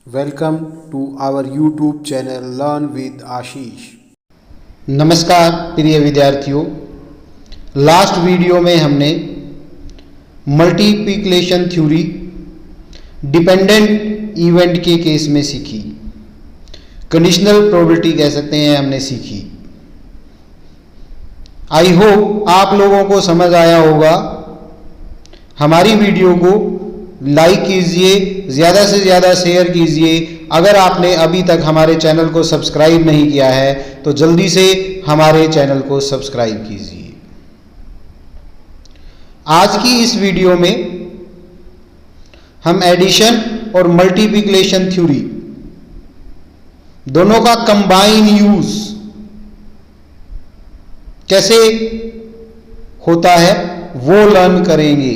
Welcome to our YouTube channel Learn with Ashish. नमस्कार प्रिय विद्यार्थियों, लास्ट वीडियो में हमने मल्टीप्लिकेशन थ्योरी डिपेंडेंट इवेंट के केस में सीखी, कंडीशनल प्रोबेबिलिटी कह सकते हैं, हमने सीखी। आई होप आप लोगों को समझ आया होगा। हमारी वीडियो को लाइक कीजिए, ज़्यादा से ज़्यादा शेयर कीजिए। अगर आपने अभी तक हमारे चैनल को सब्सक्राइब नहीं किया है तो जल्दी से हमारे चैनल को सब्सक्राइब कीजिए। आज की इस वीडियो में हम एडिशन और मल्टीप्लिकेशन थ्योरी दोनों का कंबाइन यूज कैसे होता है वो लर्न करेंगे।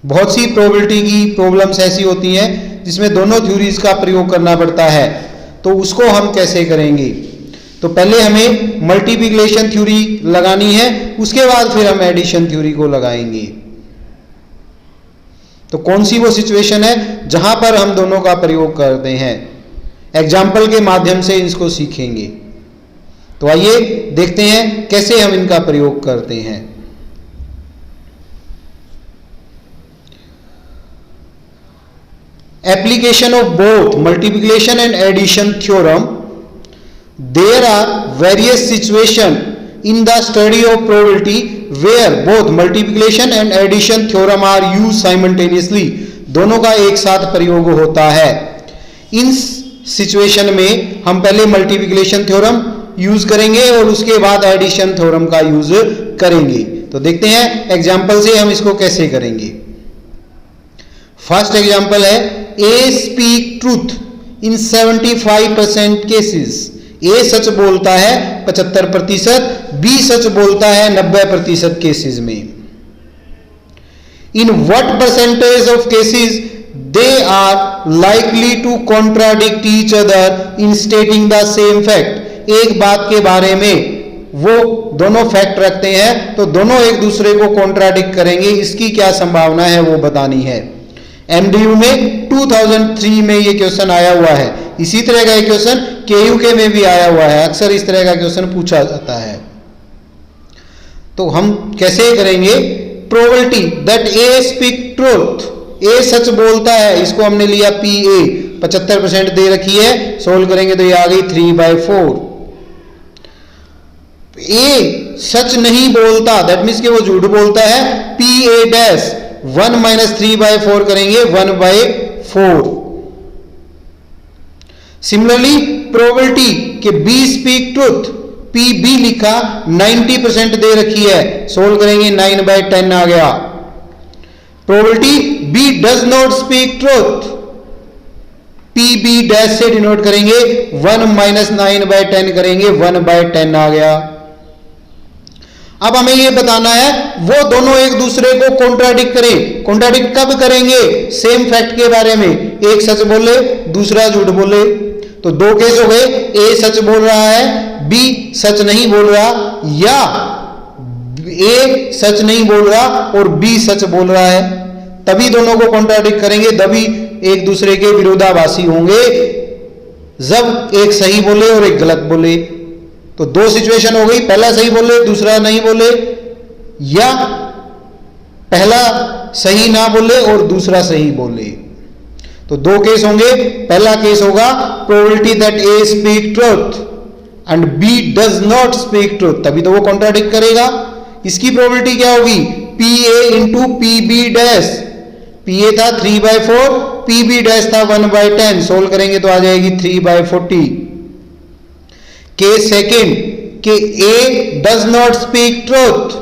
बहुत सी प्रोबेबिलिटी की प्रॉब्लम्स ऐसी होती हैं जिसमें दोनों थ्योरीज का प्रयोग करना पड़ता है, तो उसको हम कैसे करेंगे। तो पहले हमें मल्टीप्लिकेशन थ्योरी लगानी है, उसके बाद फिर हम एडिशन थ्योरी को लगाएंगे। तो कौन सी वो सिचुएशन है जहां पर हम दोनों का प्रयोग करते हैं, एग्जाम्पल के माध्यम से इसको सीखेंगे। तो आइए देखते हैं कैसे हम इनका प्रयोग करते हैं। Application of both multiplication and addition theorem. There are various situations in the study of probability where both multiplication and addition theorem are used simultaneously. दोनों का एक साथ प्रयोग होता है। इन सिचुएशन में हम पहले मल्टीप्लिकेशन थ्योरम यूज करेंगे और उसके बाद एडिशन थ्योरम का यूज करेंगे। तो देखते हैं एग्जाम्पल से हम इसको कैसे करेंगे। फर्स्ट एग्जाम्पल है ए स्पीक ट्रूथ इन 75% केसेस। ए सच बोलता है 75%, बी सच बोलता है 90% केसेस में। In what percentage of cases they are likely to contradict each other in stating the same fact. एक बात के बारे में वो दोनों फैक्ट रखते हैं तो दोनों एक दूसरे को कॉन्ट्राडिक्ट करेंगे, इसकी क्या संभावना है वो बतानी है। एमडीयू में 2003 में ये क्वेश्चन आया हुआ है। इसी तरह का क्वेश्चन केयूके में भी आया हुआ है। अक्सर इस तरह का क्वेश्चन पूछा जाता है। तो हम कैसे करेंगे। Probability that A speak truth, A सच बोलता है, इसको हमने लिया पी ए, 75% दे रखी है। सोल्व करेंगे तो ये आ गई 3/4। ए सच नहीं बोलता, दैट मीन्स कि वो झूठ बोलता है, पी ए डैश 1 - 3/4 करेंगे 1/4। सिमिलरली प्रोबेबिलिटी के B speak truth, P B लिखा, 90% दे रखी है। सोल्व करेंगे 9/10 आ गया। Probability B does not speak truth, P B dash से डिनोट करेंगे, 1 - 9/10 करेंगे 1/10 आ गया। अब हमें यह बताना है वो दोनों एक दूसरे को कॉन्ट्राडिक्ट करें। कॉन्ट्राडिक्ट कब करेंगे। सेम फैक्ट के बारे में, एक सच बोले दूसरा झूठ बोले। तो दो केस हो गए, ए सच बोल रहा है, बी सच नहीं बोल रहा, या ए सच नहीं बोल रहा और बी सच बोल रहा है। तभी दोनों को कॉन्ट्राडिक्ट करेंगे, तभी एक दूसरे के विरोधाभासी होंगे जब एक सही बोले और एक गलत बोले। तो दो सिचुएशन हो गई, पहला सही बोले दूसरा नहीं बोले, या पहला सही ना बोले और दूसरा सही बोले। तो दो केस होंगे। पहला केस होगा probability that A speak truth and B does not speak truth, तभी तो वो कॉन्ट्राडिक्ट करेगा। इसकी प्रोबेबिलिटी क्या होगी, P A into P B dash. P A था 3/4, पी बी डैश था 1/10। सोल्व करेंगे तो आ जाएगी 3/40। केस सेकेंड के A does not speak truth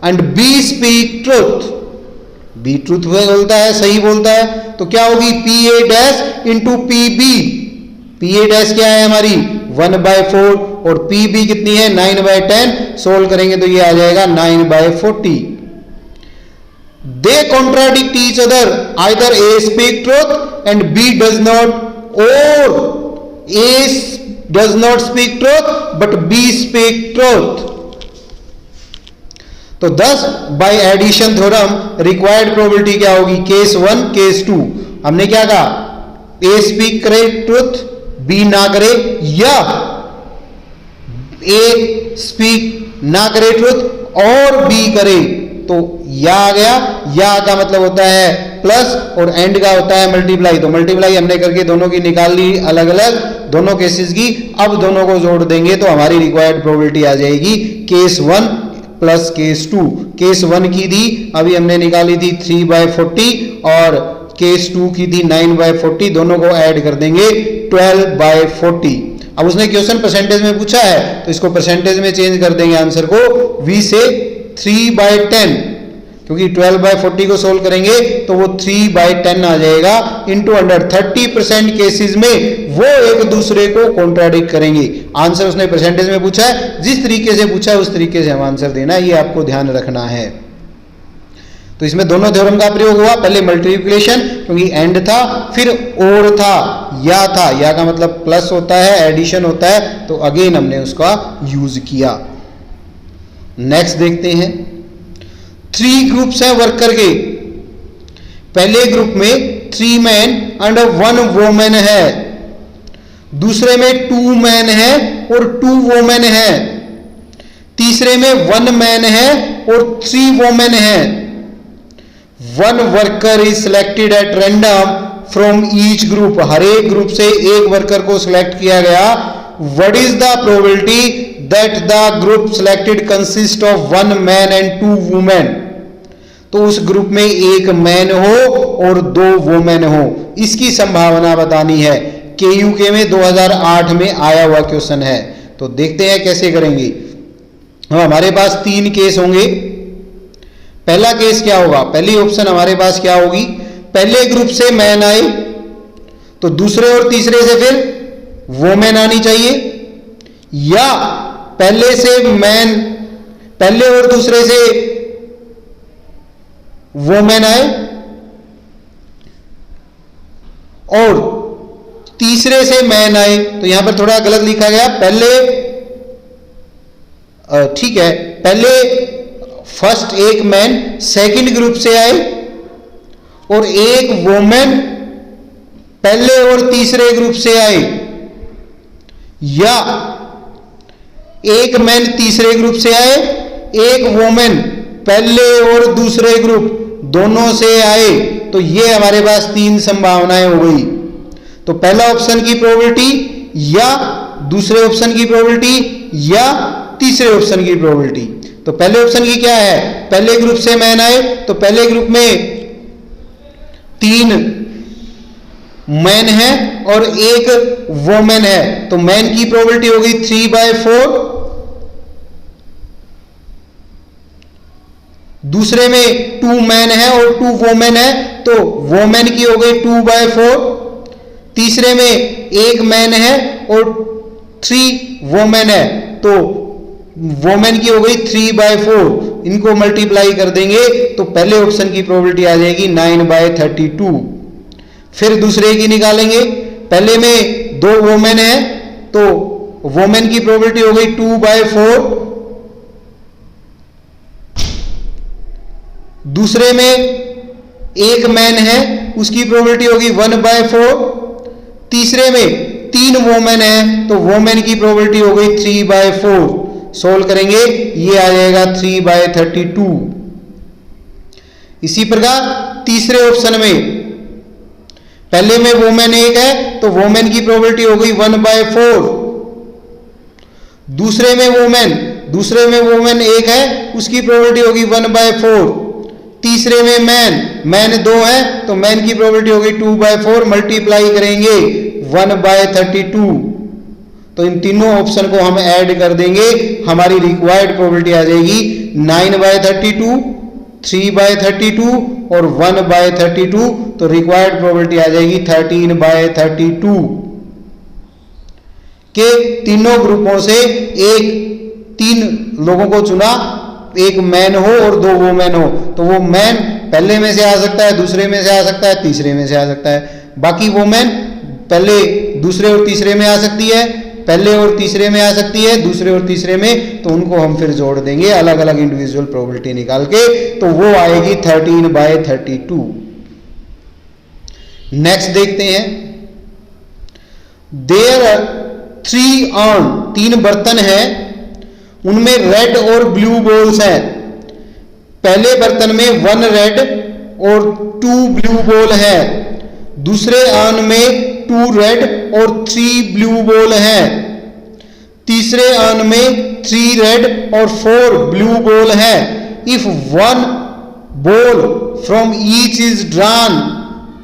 and B speak truth. B truth बोलता है, सही बोलता है, तो क्या होगी P A dash into P B. P A dash क्या है हमारी 1/4 और पी बी कितनी है 9/10। सोल्व करेंगे तो ये आ जाएगा 9/40। They contradict each other, either A speak truth and B does not, और A does not speak truth but B speak truth. तो 10 by addition theorem required probability क्या होगी, केस 1 केस 2। हमने क्या कहा, ए स्पीक करे ट्रुथ, बी ना करे, या ए स्पीक ना करे ट्रुथ और बी करे, तो या आ गया। या का मतलब होता है प्लस और एंड का होता है मल्टीप्लाई। तो मल्टीप्लाई हमने करके दोनों की निकाल ली अलग अलग, दोनों केसेस की। अब दोनों को जोड़ देंगे तो हमारी रिक्वायर्ड प्रोबेबिलिटी आ जाएगी केस 1 प्लस केस 2। केस 1 की थी अभी हमने निकाली थी 3/40 और केस 2 की थी 9/40, दोनों को ऐड कर देंगे 12/40। अब उसने क्वेश्चन परसेंटेज में पूछा है तो इसको परसेंटेज में चेंज कर देंगे आंसर को, v से 3/10, क्योंकि 12/40 को सोल्व करेंगे तो वो 3/10 आ जाएगा इनटू 100। 30% केसेस में वो एक दूसरे को कॉन्ट्राडिक्ट करेंगे। आंसर उसने परसेंटेज में पूछा है, जिस तरीके से पूछा है उस तरीके से हम आंसर देना है, ये आपको ध्यान रखना है। तो इसमें दोनों थ्योरम का प्रयोग हुआ, पहले मल्टीप्लिकेशन क्योंकि एंड था, फिर और था, या था, या का मतलब प्लस होता है, एडिशन होता है, तो अगेन हमने उसका यूज किया। नेक्स्ट देखते हैं, 3 ग्रुप्स हैं वर्कर के। पहले ग्रुप में 3 मैन एंड 1 वोमेन है, दूसरे में 2 मैन है और 2 वोमेन है, तीसरे में 1 मैन है और 3 वोमेन है। 1 worker is selected at random from each group, हर एक ग्रुप से एक वर्कर को सिलेक्ट किया गया। What is the probability that the group selected consist of 1 man and 2 women? तो उस ग्रुप में एक मैन हो और 2 वुमेन हो, इसकी संभावना बतानी है। केयूके में 2008 में आया हुआ क्वेश्चन है, तो देखते हैं कैसे करेंगे। हमारे पास 3 केस होंगे। पहला केस क्या होगा, पहली ऑप्शन हमारे पास क्या होगी, पहले ग्रुप से मैन आए तो दूसरे और तीसरे से फिर वोमेन आनी चाहिए, या पहले से मैन, पहले और दूसरे से वोमेन आए और तीसरे से मैन आए। तो यहां पर थोड़ा गलत लिखा गया, पहले ठीक है, पहले फर्स्ट एक मैन सेकंड ग्रुप से आए और एक वोमेन पहले और तीसरे ग्रुप से आए, या एक मैन तीसरे ग्रुप से आए, एक वोमेन पहले और दूसरे ग्रुप दोनों से आए। तो ये हमारे पास 3 संभावनाएं हो गई। तो पहला ऑप्शन की प्रोबेबिलिटी, या दूसरे ऑप्शन की प्रोबेबिलिटी, या तीसरे ऑप्शन की प्रोबेबिलिटी। तो पहले ऑप्शन की क्या है, पहले ग्रुप से मैन आए तो पहले ग्रुप में 3 मैन है और एक वोमेन है, तो मैन की प्रोबेबिलिटी होगी 3/4। दूसरे में 2 मैन है और 2 वोमेन है, तो वोमेन की हो गई 2/4। तीसरे में एक मैन है और 3 वोमेन है, तो वोमेन की हो गई 3/4। इनको मल्टीप्लाई कर देंगे तो पहले ऑप्शन की प्रोबेबिलिटी आ जाएगी 9/32। फिर दूसरे की निकालेंगे, पहले में 2 वोमेन है तो वोमेन की प्रोबेबिलिटी हो गई 2/4। दूसरे में एक मैन है उसकी प्रोबेबिलिटी होगी 1/4। तीसरे में 3 वोमेन है तो वोमेन की प्रोबेबिलिटी हो गई 3/4। सोल्व करेंगे ये आ जाएगा 3/32। इसी प्रकार तीसरे ऑप्शन में पहले में वोमेन एक है तो वोमेन की प्रोबेबिलिटी हो गई 1/4। दूसरे में वोमेन एक है उसकी प्रोबेबिलिटी होगी 1/4। तीसरे में मैन 2 है तो मैन की प्रोबेबिलिटी होगी 2/4। मल्टीप्लाई करेंगे 1/32। तो इन तीनों ऑप्शन को हम ऐड कर देंगे, हमारी रिक्वायर्ड प्रोबेबिलिटी आ जाएगी 9/32, 3/32 और 1/32। तो रिक्वायर्ड प्रोबेबिलिटी आ जाएगी 13/32 के तीनों ग्रुपों से 3 लोगों को चुना, एक मैन हो और 2 वोमेन हो। तो वो मैन पहले में से आ सकता है, दूसरे में से आ सकता है, तीसरे में से आ सकता है। बाकी वोमेन पहले दूसरे और तीसरे में आ सकती है, पहले और तीसरे में आ सकती है, दूसरे और तीसरे में, तो उनको हम फिर जोड़ देंगे अलग अलग इंडिविजुअल प्रोबेबिलिटी निकाल के, तो वो आएगी 13/32। नेक्स्ट देखते हैं, देयर 3 अर्न, 3 बर्तन हैं, उनमें रेड और ब्लू बॉल्स हैं। पहले बर्तन में 1 रेड और 2 ब्लू बॉल है, दूसरे अर्न में 2 रेड और 3 ब्लू बॉल हैं, तीसरे अर्न में 3 रेड और 4 ब्लू बॉल है। If 1 ball from each is drawn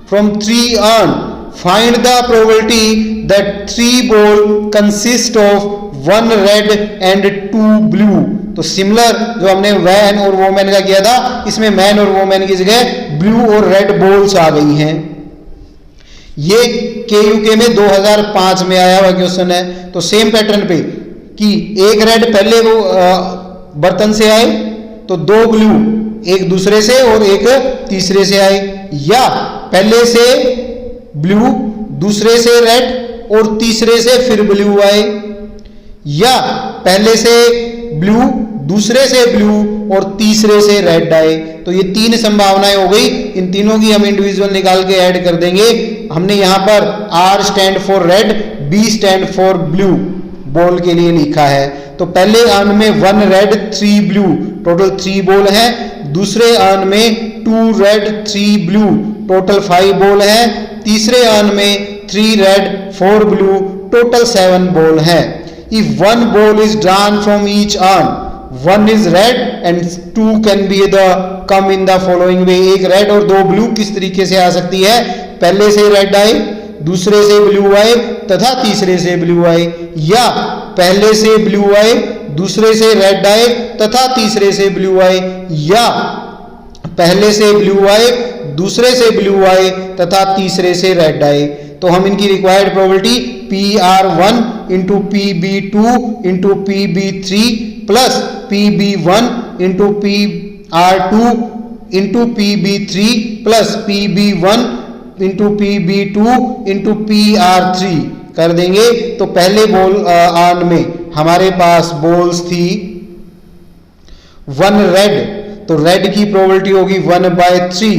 from 3 urn, find the probability that 3 ball consist of 1 red and 2 blue। तो सिमिलर जो हमने मैन और वोमेन का किया था, इसमें मैन और वोमेन की जगह ब्लू और रेड बॉल्स आ गई हैं। ये KUK में 2005 में आया हुआ क्वेश्चन है। तो सेम पैटर्न पे कि एक रेड पहले वो बर्तन से आए तो 2 ब्लू एक दूसरे से और एक तीसरे से आए, या पहले से ब्लू दूसरे से रेड और तीसरे से फिर ब्लू आए, या पहले से ब्लू दूसरे से ब्लू और तीसरे से रेड आए। तो ये 3 संभावनाएं हो गई। इन तीनों की हम इंडिविजुअल निकाल के ऐड कर देंगे। हमने यहां पर R stand for red, B stand for blue ball के लिए लिखा है। तो पहले अर्न में 1 रेड 3 ब्लू, टोटल 3 बॉल है। दूसरे अर्न में 2 रेड 3 ब्लू, टोटल 5 बॉल है। तीसरे अर्न में 3 रेड 4 ब्लू, टोटल 7 बॉल है। If 1 ball is drawn from each earn, 1 is red and 2 can be the come in the following वे। एक red और 2 blue किस तरीके से आ सकती है? पहले से रेड आए, दूसरे से ब्लू आए तथा तीसरे से ब्लू आए, या पहले से ब्लू आए, दूसरे से रेड आए तथा तीसरे से ब्लू आए, या पहले से ब्लू आए, दूसरे से ब्लू आए तथा तीसरे से रेड आए। तो हम इनकी required probability PR1 into PB2 into PB3 plus PB1 into PR2 into PB3 plus PB1 into PB2 into PR3 कर देंगे। तो पहले बॉल आर्न में हमारे पास बॉल्स थी 1 रेड, तो रेड की प्रोबेबिलिटी होगी 1/3।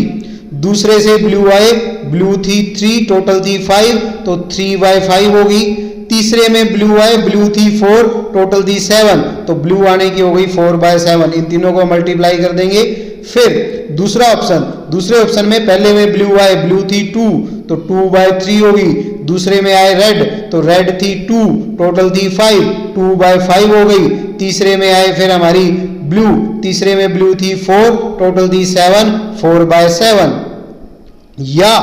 दूसरे से ब्लू आए, ब्लू थी 3, टोटल थी 5, तो 3/5 होगी। तीसरे में ब्लू आए, ब्लू थी 4, टोटल थी 7, तो ब्लू आने की हो गई 4/7। इन तीनों को मल्टीप्लाई कर देंगे। फिर दूसरा ऑप्शन, दूसरे ऑप्शन में पहले में ब्लू आए, ब्लू थी 2, तो 2/3 होगी। दूसरे में आए रेड, तो रेड थी 2, टोटल थी 5, 2/5 हो गई। तीसरे में आए फिर हमारी ब्लू, तीसरे में ब्लू थी 4, टोटल थी 7, 4/7, या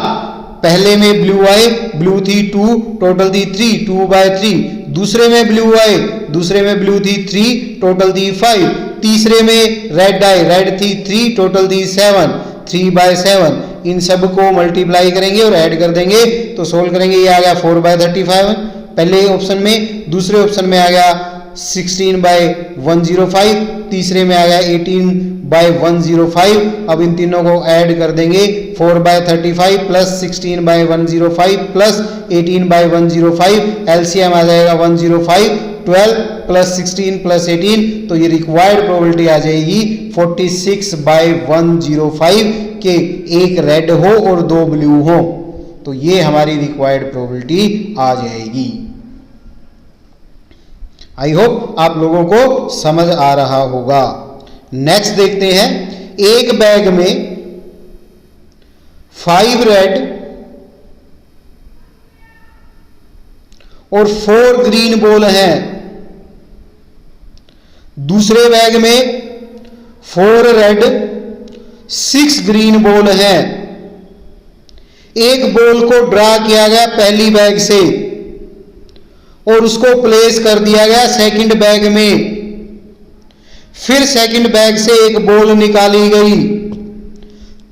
पहले में ब्लू आए, ब्लू थी 2, टोटल थी 3, 2/3। दूसरे में ब्लू आए, दूसरे में ब्लू थी 3, टोटल थी 5। तीसरे में रेड आए, रेड थी 3, टोटल थी 7, 3/7। इन सब को मल्टीप्लाई करेंगे और ऐड कर देंगे तो सोल्व करेंगे। ये आ गया 4/35 पहले ऑप्शन में, दूसरे ऑप्शन में आ गया 16/105, तीसरे में आ गया 18/105। अब इन तीनों को ऐड कर देंगे, 4/35 प्लस 16/105 प्लस 18/105, एलसीएम आ जाएगा 105, 12 प्लस 16 प्लस 18, तो ये रिक्वायर्ड प्रोबेबिलिटी आ जाएगी 46/105 के एक रेड हो और 2 ब्लू हो। तो ये हमारी रिक्वायर्ड प्रोबेबिलिटी आ जाएगी। आई होप आप लोगों को समझ आ रहा होगा। नेक्स्ट देखते हैं, एक बैग में 5 रेड और 4 ग्रीन बॉल हैं। दूसरे बैग में 4 रेड 6 ग्रीन बॉल हैं। एक बॉल को ड्रा किया गया पहली बैग से और उसको प्लेस कर दिया गया सेकंड बैग में। फिर सेकंड बैग से एक बॉल निकाली गई,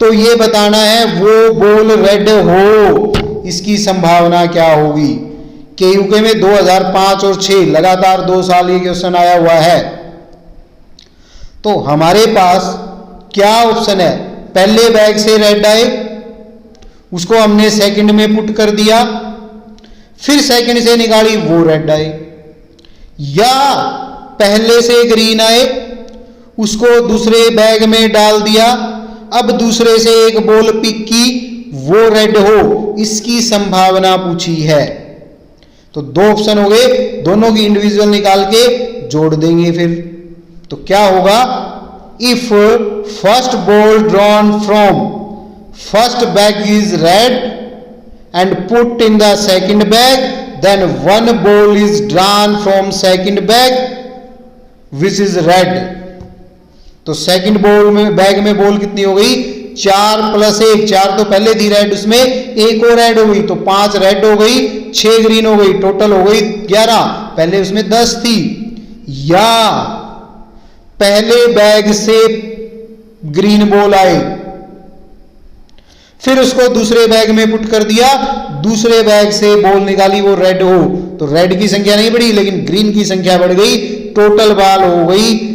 तो ये बताना है वो बॉल रेड हो, इसकी संभावना क्या होगी। KUK में 2005 और 6 लगातार 2 साल ये क्वेश्चन आया हुआ है। तो हमारे पास क्या ऑप्शन है, पहले बैग से रेड आए, उसको हमने सेकंड में पुट कर दिया, फिर सेकंड से निकाली वो रेड आए, या पहले से ग्रीन आए, उसको दूसरे बैग में डाल दिया, अब दूसरे से एक बॉल पिक की, वो रेड हो, इसकी संभावना पूछी है। तो दो ऑप्शन हो गए, दोनों की इंडिविजुअल निकाल के जोड़ देंगे फिर। तो क्या होगा, if first ball drawn from first bag is red and put in the second bag, then one ball is drawn from second bag which is red. तो सेकंड बॉल में बैग में बॉल कितनी हो गई, 4 + 1, 4 तो पहले थी रेड, उसमें एक और रेड हो गई, तो 5 रेड हो गई, 6 ग्रीन हो गई, टोटल हो गई 11, पहले उसमें 10 थी। या पहले बैग से ग्रीन बॉल आए, फिर उसको दूसरे बैग में पुट कर दिया, दूसरे बैग से बॉल निकाली, वो रेड हो, तो रेड की संख्या नहीं बढ़ी लेकिन ग्रीन की संख्या बढ़ गई, टोटल बॉल हो गई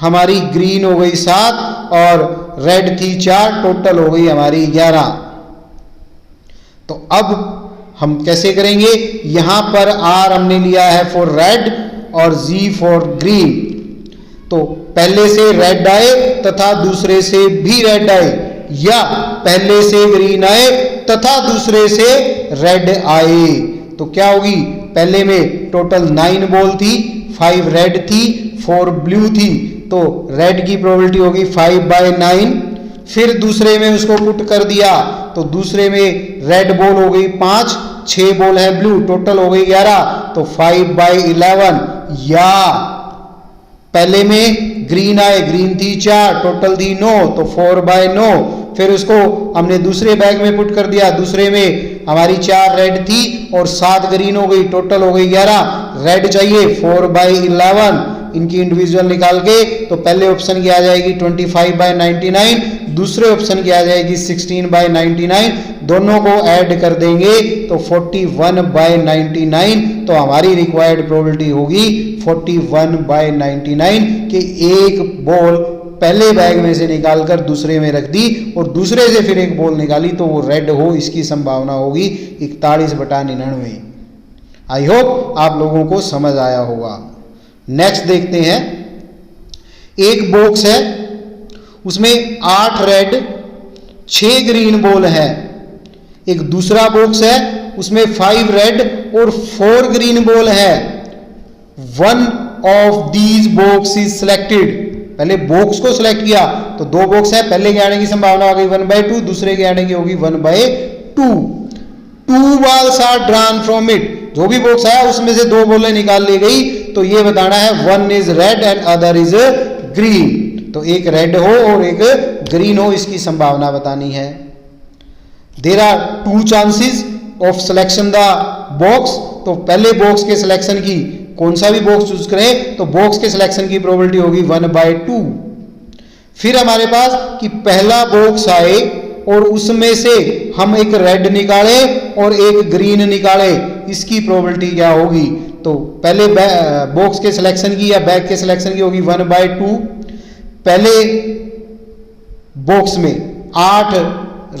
हमारी ग्रीन हो गई 7 और रेड थी 4, टोटल हो गई हमारी 11। तो अब हम कैसे करेंगे, यहां पर आर हमने लिया है फॉर रेड और जी फॉर ग्रीन। तो पहले से रेड आए तथा दूसरे से भी रेड आए, या पहले से ग्रीन आए तथा दूसरे से रेड आए। तो क्या होगी, पहले में टोटल 9 बॉल थी, 5 रेड थी, 4 ब्लू थी, तो रेड की प्रोबेबिलिटी होगी 5/9। फिर दूसरे में उसको पुट कर दिया, तो दूसरे में रेड बॉल हो गई 5, 6 बॉल है ब्लू, टोटल हो गई 11, तो 5/11। या पहले में ग्रीन आए, ग्रीन थी 4, टोटल थी 9, तो 4/9। फिर उसको हमने दूसरे बैग में पुट कर दिया, दूसरे में हमारी 4 रेड थी और 7 ग्रीन हो गई, टोटल हो गई 11, रेड चाहिए 4/11। इनकी इंडिविजुअल निकाल के, तो पहले ऑप्शन की आ जाएगी 25/99, दूसरे ऑप्शन की आ जाएगी 16/99, दोनों को ऐड कर देंगे तो 41/99। तो हमारी रिक्वायर्ड प्रोबेबिलिटी होगी 41/99 कि एक बॉल पहले बैग में से निकालकर दूसरे में रख दी और दूसरे से फिर एक बॉल निकाली तो वो रेड हो, इसकी संभावना होगी 41/99। आई होप आप लोगों को समझ आया होगा। नेक्स्ट देखते हैं, एक बॉक्स है उसमें 8 रेड 6 ग्रीन बॉल है, एक दूसरा बॉक्स है उसमें 5 रेड और 4 ग्रीन बॉल है। One of these box is selected, पहले बॉक्स को सिलेक्ट किया तो दो बॉक्स है, पहले के आने की संभावना हो गई 1/2, दूसरे के आने की होगी 1/2। 2 balls are drawn from it, जो भी बॉक्स आया उसमें से 2 बॉलें निकाल ली गई, तो ये बताना है one is red and other is green, तो एक रेड हो और एक ग्रीन हो, इसकी संभावना बतानी है। There are 2 chances of selection the box, तो पहले बॉक्स के सिलेक्शन की कौन सा भी बॉक्स चूज करें तो बॉक्स के सिलेक्शन की प्रोबेबिलिटी होगी 1/2। फिर हमारे पास कि पहला बॉक्स आए और उसमें से हम एक रेड निकाले और एक ग्रीन निकाले, इसकी प्रोबेबिलिटी क्या होगी, तो पहले बॉक्स के सिलेक्शन की या बैग के सिलेक्शन की होगी 1/2। पहले बॉक्स में 8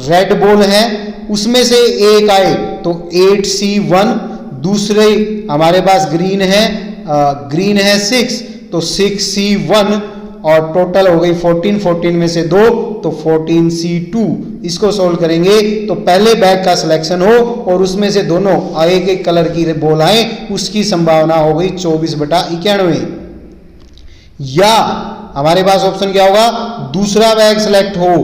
रेड बॉल है, उसमें से एक आए तो 8C1, दूसरे हमारे पास ग्रीन है 6, तो 6C1 और टोटल हो गई 14 में से 2 तो 14C2। इसको सोल्व करेंगे तो पहले बैग का सिलेक्शन हो और उसमें से दोनों एक एक कलर की बॉल आए, उसकी संभावना हो गई 24/91। या हमारे पास ऑप्शन क्या होगा, दूसरा बैग सिलेक्ट हो,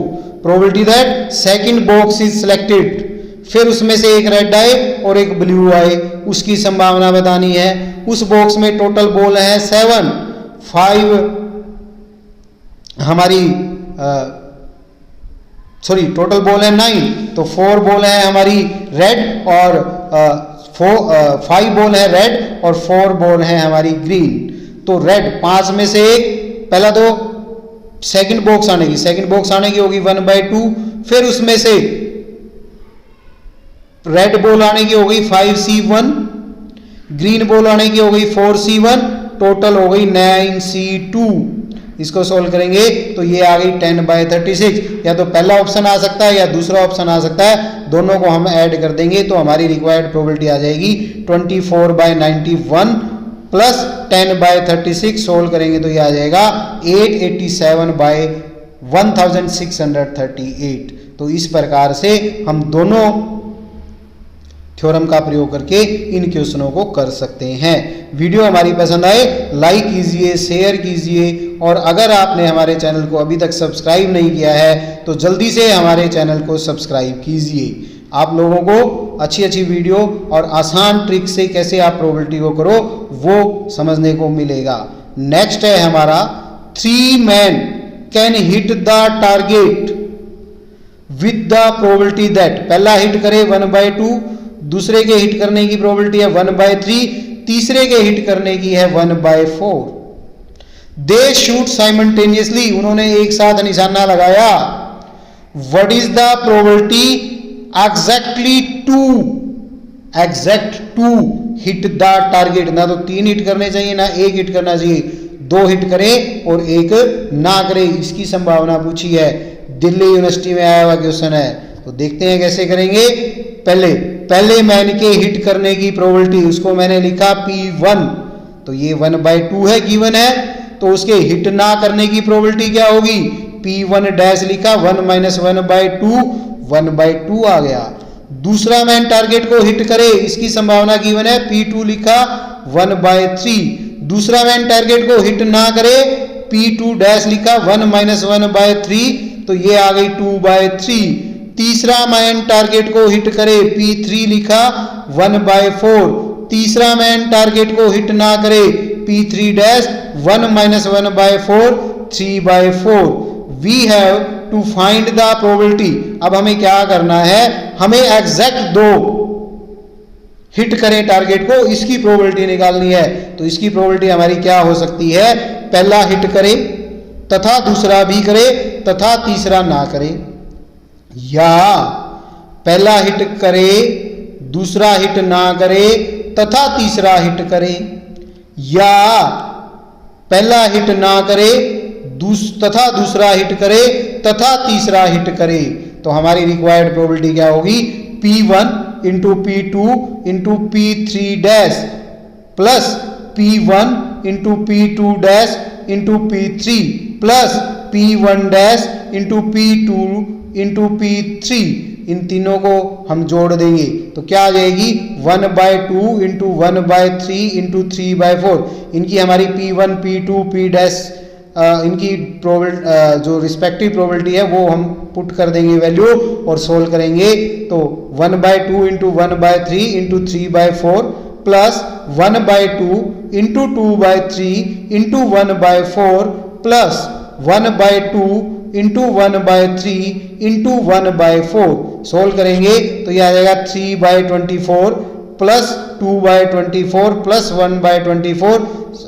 probability that second box is selected, फिर उसमें से एक रेड आए और एक ब्लू आए, उसकी संभावना बतानी है। उस बॉक्स में टोटल बॉल है 7, 5 हमारी टोटल बॉल है 9, तो 4 बॉल है हमारी रेड और 5 बॉल है रेड और 4 बॉल है हमारी ग्रीन। तो रेड 5 में से एक, पहला तो सेकंड बॉक्स आने की होगी 1/2, फिर उसमें से रेड बॉल आने की हो गई 5C1, ग्रीन बॉल आने की हो गई 4C1, टोटल हो गई 9C2। इसको सोल्व करेंगे तो ये आ गई 10/36। या तो पहला ऑप्शन आ सकता है या दूसरा ऑप्शन आ सकता है, दोनों को हम ऐड कर देंगे तो हमारी रिक्वायर्ड प्रोबेबिलिटी आ जाएगी 24/91 प्लस 10/36। सोल्व करेंगे तो ये आ जाएगा 887/1638। तो इस प्रकार से हम दोनों थ्योरम का प्रयोग करके इन क्वेश्चनों को कर सकते हैं। वीडियो हमारी पसंद आए लाइक कीजिए, शेयर कीजिए, और अगर आपने हमारे चैनल को अभी तक सब्सक्राइब नहीं किया है तो जल्दी से हमारे चैनल को सब्सक्राइब कीजिए। आप लोगों को अच्छी अच्छी वीडियो और आसान ट्रिक से कैसे आप प्रोबेबिलिटी को करो वो समझने को मिलेगा। नेक्स्ट है हमारा 3 men can hit the target with the probability that. पहला हिट करे 1/2, दूसरे के हिट करने की प्रोबेबिलिटी है 1/3, तीसरे के हिट करने की है 1/4। दे शूट साइमल्टेनियसली, उन्होंने एक साथ निशाना लगाया। What is the probability exactly to hit the target. ना तो 3 हिट करने चाहिए ना 1 हिट करना चाहिए, 2 हिट करे और 1 ना करे, इसकी संभावना पूछी है। दिल्ली यूनिवर्सिटी में आया हुआ क्वेश्चन है, तो देखते हैं कैसे करेंगे। पहले मैन के हिट करने की प्रोबेबिलिटी, उसको मैंने लिखा P1, तो ये 1/2 है, गिवन है, तो उसके हिट ना करने की प्रोबेबिलिटी क्या होगी, P1 डैश लिखा, 1 - 1/2, 1/2 आ गया। दूसरा मैन टारगेट को हिट करे, इसकी संभावना गिवन है, P2 लिखा, 1/3। दूसरा मैन टारगेट को हिट ना करे, P2 डैश लिखा, 1 - 1/3, तो ये आ गई 2/3। तीसरा मैन टारगेट को हिट करे, P3 लिखा, 1/4। तीसरा मैन टारगेट को हिट ना करे, P3 dash, 1 - 1/4, 3/4। We have to find the probability. अब हमें क्या करना है, हमें एग्जैक्ट 2 हिट करें टारगेट को, इसकी प्रोबेबिलिटी निकालनी है। तो इसकी प्रोबेबिलिटी हमारी क्या हो सकती है, पहला हिट करे तथा दूसरा भी करे तथा तीसरा ना करे, या पहला हिट करे दूसरा हिट ना करे तथा तीसरा हिट करे, या पहला हिट ना करे तथा दूसरा हिट करे तथा तीसरा हिट करे। तो हमारी रिक्वायर्ड प्रोबेबिलिटी क्या होगी, P1 into P2 into P3 dash plus P1 into P2 dash into P3 plus P1 dash into P2 into P3। इन तीनों को हम जोड़ देंगे तो क्या आ जाएगी, 1/2 इंटू 1/3 इंटू 3/4। इनकी हमारी P1 P2 P डैश इनकी जो रिस्पेक्टिव प्रोबेबिलिटी है वो हम पुट कर देंगे वैल्यू और सोल्व करेंगे। तो 1/2 into 1/3 into 3/4 plus 1/2 into 2/3 into 1/4 plus 1/2 into 1/3 into 1/4। Solve करेंगे तो ये आ जाएगा 3/24 प्लस 2/24 प्लस 1/24,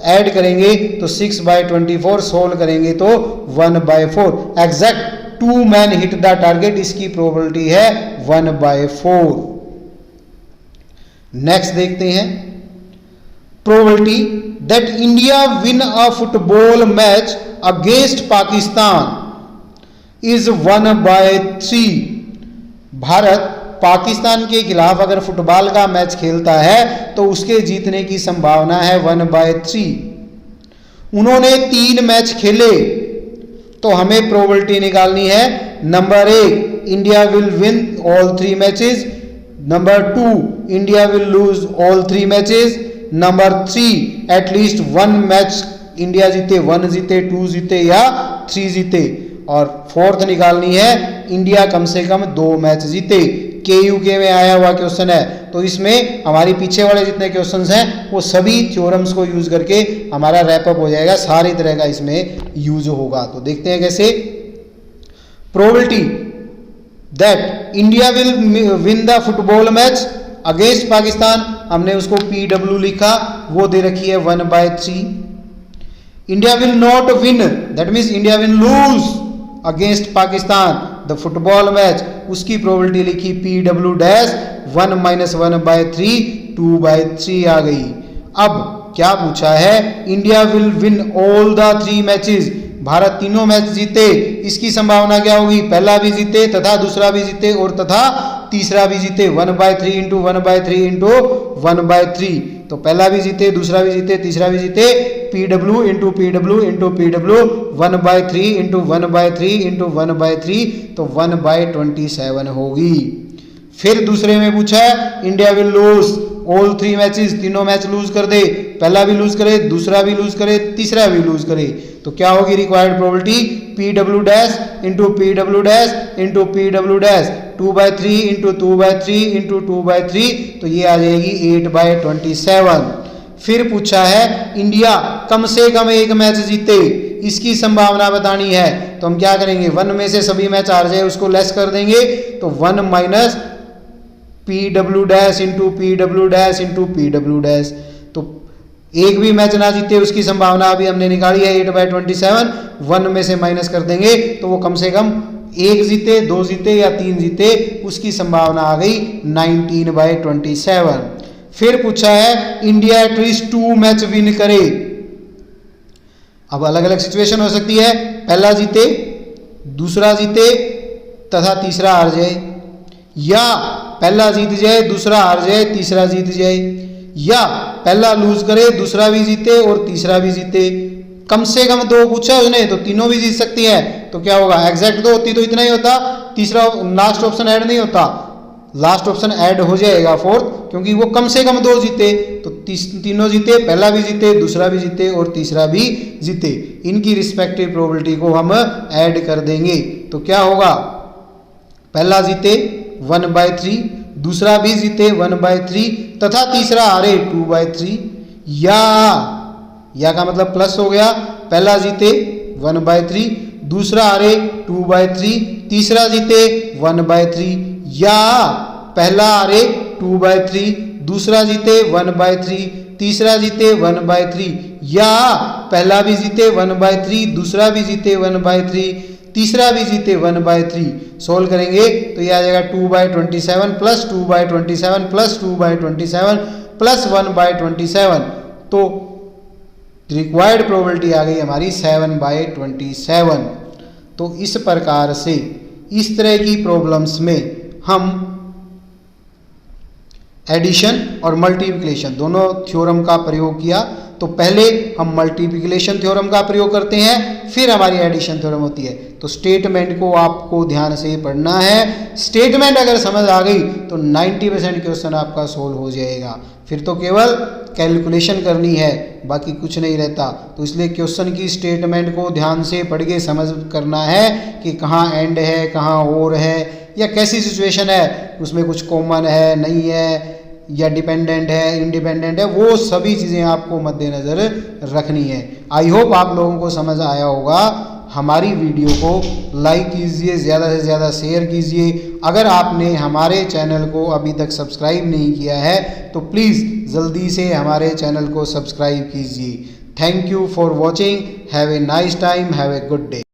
ऐड करेंगे तो 6/24, सोल्व करेंगे तो 1/4। Exact 2 man hit the target, इसकी प्रोबेबिलिटी है 1/4। नेक्स्ट देखते हैं, probability that India win a football match against Pakistan is 1/3। Bharat Pakistan के खिलाफ अगर फुटबॉल का मैच खेलता है तो उसके जीतने की संभावना है 1/3। उन्होंने 3 मैच खेले तो हमें प्रोबेबिलिटी निकालनी है। Number 1, India will win all 3 matches. Number 2, India will lose all 3 matches. Number 3, at least 1 match India जीते, 1 जीते, 2 जीते या 3 जीते। और 4th निकालनी है, इंडिया कम से कम 2 मैच जीते। KUK में आया हुआ क्वेश्चन है, तो इसमें हमारी पीछे वाले जितने क्वेश्चंस हैं वो सभी थ्योरम्स को यूज करके हमारा रैपअप हो जाएगा, सारी तरह का इसमें यूज होगा। तो देखते हैं कैसे। Probability that India will win the football match against Pakistan, हमने उसको PW लिखा, वो दे रखी है 1/3। India will not win, that means India will lose against Pakistan the football match, उसकी प्रोबेबिलिटी लिखी PW डैश, 1 - 1/3, 2/3 आ गई। अब क्या पूछा है, India will win all the 3 matches, Bharat तीनों मैच जीते, इसकी संभावना क्या होगी, पहला भी जीते तथा दूसरा भी जीते और तथा तीसरा भी जीते। 1/3 इंटू 1/3 इंटू 1/3, तो पहला भी जीते, दूसरा भी जीते, तीसरा भी जीते। PW into PW into PW, 1/3 into 1/3 into 1/3, तो 1/27 होगी। फिर दूसरे में पूछा है India will lose all 3 matches, तीनों मैच लूज कर दे, पहला भी लूज करे, दूसरा भी लूज करे, तीसरा भी लूज करे, तो क्या होगी required probability PW dash into PW dash into PW dash 2/3 into 2/3 into 2/3, तो ये आ जाएगी 8/27। फिर पूछा है इंडिया कम से कम एक मैच जीते, इसकी संभावना बतानी है, तो हम क्या करेंगे 1 में से सभी मैच हार जाए उसको लेस कर देंगे, तो 1 minus PW dash into PW dash into PW dash, तो एक भी मैच ना जीते उसकी संभावना अभी हमने निकाली है 8/27, 1 में से माइनस कर देंगे तो वो कम से कम 1 जीते, 2 जीते या 3 जीते, उसकी संभावना आ गई 19/27। फिर पूछा है इंडिया एटलीस्ट 2 मैच विन करे। अब अलग अलग सिचुएशन हो सकती है, पहला जीते, दूसरा जीते तथा तीसरा हार जाए, या पहला जीत जाए, दूसरा हार जाए, तीसरा जीत जाए, या पहला लूज करे, दूसरा भी जीते और तीसरा भी जीते। कम से कम 2 पूछा है उसने, तो तीनों भी जीत सकती है, तो क्या होगा एग्जैक्ट 2 होती तो इतना ही होता, तीसरा लास्ट ऑप्शन ऐड नहीं होता, लास्ट ऑप्शन ऐड हो जाएगा 4th, क्योंकि वो कम से कम 2 जीते, तो तीनों जीते, पहला भी जीते, दूसरा भी जीते और तीसरा भी जीते, इनकी रिस्पेक्टिव प्रोबेबिलिटी को हम ऐड कर देंगे, तो क्या होगा पहला जीते 1/3, दूसरा भी जीते 1/3 तथा तीसरा हारे 2/3, या का मतलब प्लस हो गया, पहला जीते 1/3, दूसरा हारे 2/3, तीसरा जीते 1/3, या पहला हारे 2/3, दूसरा जीते 1/3, तीसरा जीते 1/3, या पहला भी जीते 1/3, दूसरा भी जीते 1/3, तीसरा भी जीते 1/3। सोल्व करेंगे तो ये आ जाएगा 2/27 प्लस 2/27 प्लस 2/27 प्लस 1/27, तो रिक्वायर्ड प्रोबेबिलिटी आ गई हमारी 7/27। तो इस प्रकार से इस तरह की प्रॉब्लम्स में हम एडिशन और मल्टीप्लिकेशन दोनों थ्योरम का प्रयोग किया। तो पहले हम मल्टीप्लिकेशन थ्योरम का प्रयोग करते हैं, फिर हमारी एडिशन थ्योरम होती है। तो स्टेटमेंट को आपको ध्यान से पढ़ना है, स्टेटमेंट अगर समझ आ गई तो 90% क्वेश्चन आपका सोल्व हो जाएगा, फिर तो केवल कैलकुलेशन करनी है, बाकी कुछ नहीं रहता। तो इसलिए क्वेश्चन की स्टेटमेंट को ध्यान से पढ़ के समझ करना है कि कहाँ एंड है, कहाँ और है, या कैसी सिचुएशन है, उसमें कुछ कॉमन है नहीं है, या डिपेंडेंट है इंडिपेंडेंट है, वो सभी चीज़ें आपको मद्देनज़र रखनी है। आई होप आप लोगों को समझ आया होगा। हमारी वीडियो को लाइक कीजिए, ज़्यादा से ज़्यादा शेयर कीजिए। अगर आपने हमारे चैनल को अभी तक सब्सक्राइब नहीं किया है तो प्लीज़ जल्दी से हमारे चैनल को सब्सक्राइब कीजिए। Thank you for watching, have a nice time, have a good day.